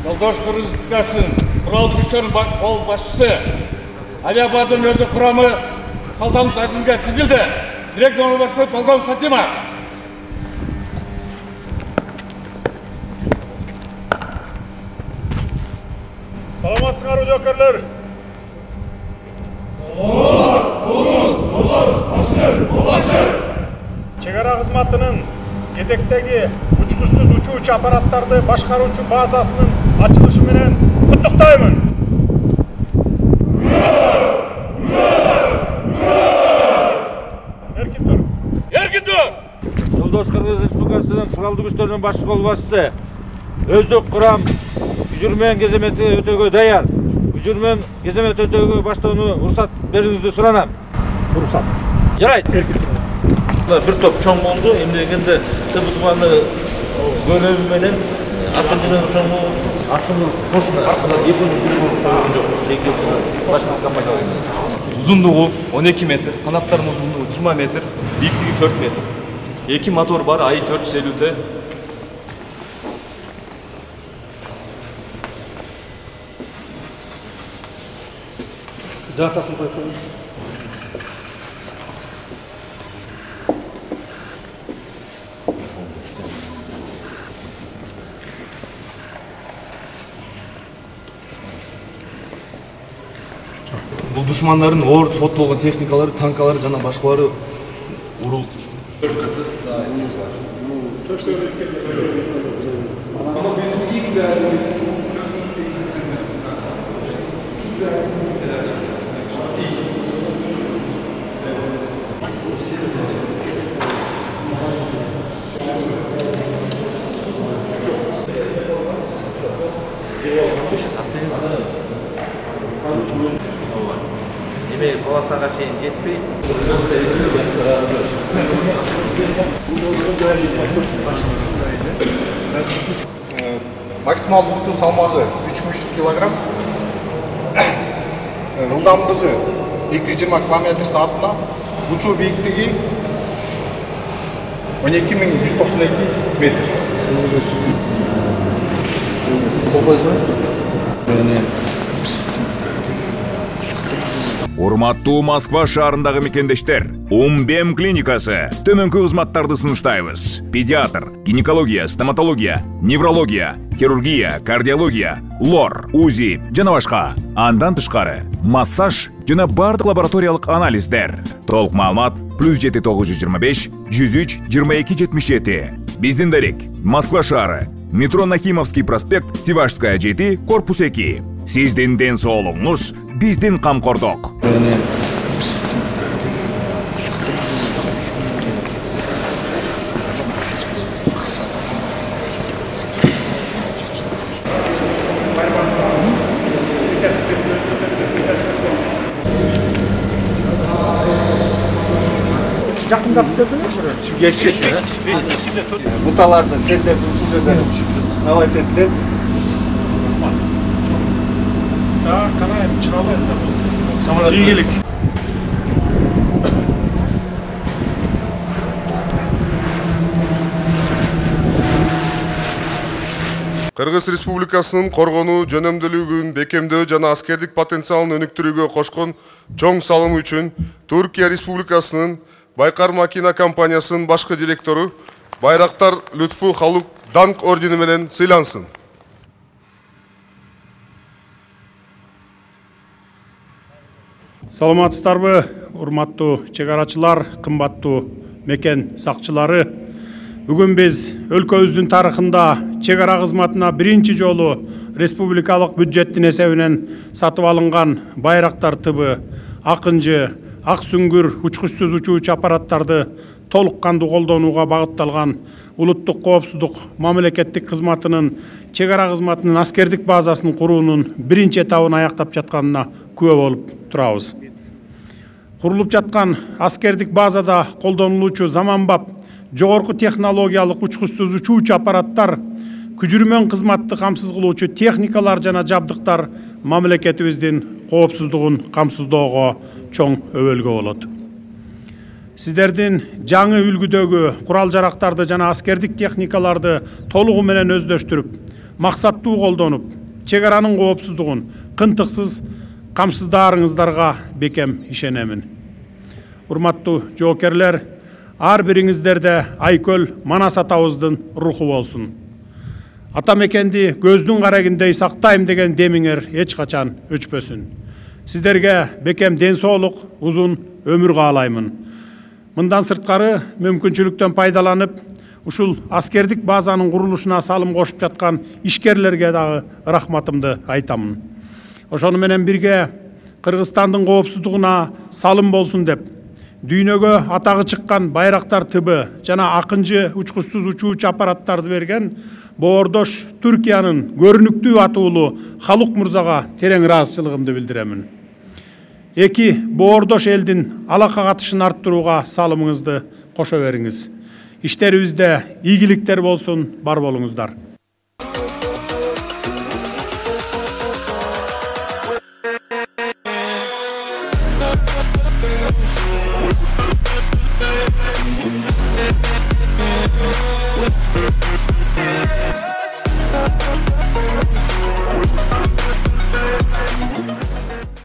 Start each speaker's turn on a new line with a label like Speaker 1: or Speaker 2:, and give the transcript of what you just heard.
Speaker 1: Жолдош Кыргыз Республикасынын куралдуу күчтөрүнүн кол башчысы авиабазанын өзү курамы салтанат рәсимге түзүлдү. Директор орынбасары полковник Сатимов.
Speaker 2: Саламатсыңар жокерлер. Чегара кызматынын кезектеги учкучсуз учуучу аппараттарды башкаруучу базасынын ачылышы менен куттуктаймын. Эркин тур.
Speaker 1: Эркин тур.
Speaker 3: Жолдош Кыргыз Республикасынын куралдуу күчтөрүнүн башчы кол башчысы өздүк курам күчүрмөн кеземети өтөөгө даяр. Күчүрмөн кеземет өтөөгө баштоону уруксат берүүңүздү суранам.
Speaker 2: Уруксат.
Speaker 3: Жарайт.
Speaker 2: Эркин тур.
Speaker 3: Bir top çoğun oldu. Emniyetinde tıbutmanı bölümü menен atılcının çoğu atılın koşuna arkadan yapılmış bir koyun yok. Başka kampanya.
Speaker 4: Uzunluğu 12 metre, kanatların uzunluğu 20 metre, büyüklüğü 4 metre. 2 motor var, AI 450T.
Speaker 2: Datasını koyalım.
Speaker 4: Бұл düşmanların ağır sot болған техникалары, танкалары жана башкалары урул. 4 katı daha iz var. Ama bizim ilk verdiğimiz
Speaker 3: Yemeği kovasağa şeyin jetpey.
Speaker 5: Maksimal uçuş salmağı 3300 kg. Жылдамдығы 220 km saatına. Uçuş büyüklüğü 12.192 metre.
Speaker 6: Урматтуу Москва шаарындагы мекендештер, Умбем клиникасы төмөнкү кызматтарды сунуштайбыз. Педиатр, гинекология, стоматология, неврология, хирургия, кардиология, лор, УЗИ жана башка. Андан тышкары массаж жана бардык лабораториялык анализдер. Толук маалымат +7 925 103 22 77. Биздин дарек Москва шаары, метро Нахимовский проспект, Севашская 7, корпус 2. Сиздин ден соолугуңуз биздин камкордук.
Speaker 2: Жақындап келсеңіз,
Speaker 3: Şimdi geçecek mi?
Speaker 5: Butalardan, sellerden, suzerden навайт ettiler.
Speaker 2: Kanayım, çıralı. Sağlar ilgilik.
Speaker 7: Кыргыз Республикасынын коргонуу жөнөмдүүлүгүн бекемдөө жана аскердик потенциалын өнүктүрүүгө кошкон чоң салымы үчүн Түркия Республикасынын Байкар Макина компаниясынын башкы директору Байрактар Лютфу Халук Данк ордени менен сыйлансын.
Speaker 2: Саламатсыздарбы, урматтуу чегарачылар, кымбаттуу мекен сакчылары. Бүгүн биз өлкөбүздүн тарыхында чегара кызматына биринчи жолу республикалык бюджеттин эсебинен сатып алынган Байрактар ТБ акынжы, ак сүңгүр учкучсуз учуучу аппараттарды толук кандуу колдонууга багытталган улуттук коопсуздук мамлекеттик кызматынын чегара кызматынын аскердик базасын куруунун биринчи этабын аяктап жатканына күбө болуп турабыз. Курулуп жаткан аскердик базада колдонулуучу заманбап жогорку технологиялык учкучсуз учуучу аппараттар, күчүрмөн кызматты камсыз кылуучу техникалар жана жабдыктар мамлекетибиздин коопсуздугун камсыздоого чоң өбөлгө болот. Сиздердин жаңы үлгүдөгү курал жарактарды жана аскердик техникаларды толугу менен өздөштүрүп, максаттуу колдонуп, чек аранын коопсуздугун кынтыксыз камсыздарыңыздарга бекем ишенемин. Урматтуу жоокерлер, ар бириңиздерде Айкөл Манас атабыздын руху болсун. Ата мекенди көздүн карагындей сактайм деген демиңер эч качан өчпөсүн. Сиздерге бекем ден соолук, узун өмүр каалаймын. Мындан сырткары мүмкүнчүлүктөн пайдаланып, ушул аскердик базанын курулушуна салым кошуп жаткан ишкерлерге дагы рахматымды айтамын. Ошону менен бирге Кыргызстандын коопсуздугуна салым болсун деп, дүйнөгө атагы чыккан байрактар тыбы жана акынчы учкучсуз учуучу аппараттарды берген боордош Түркиянын көрүнүктүү атуулу Халук мырзага терең ыраазычылыгымды билдиремин. Эки боордош элдин алака катышын арттырууга салымыңызды кошо бериңиз. Иштерибизде ийгиликтер болсун, бар болуңуздар.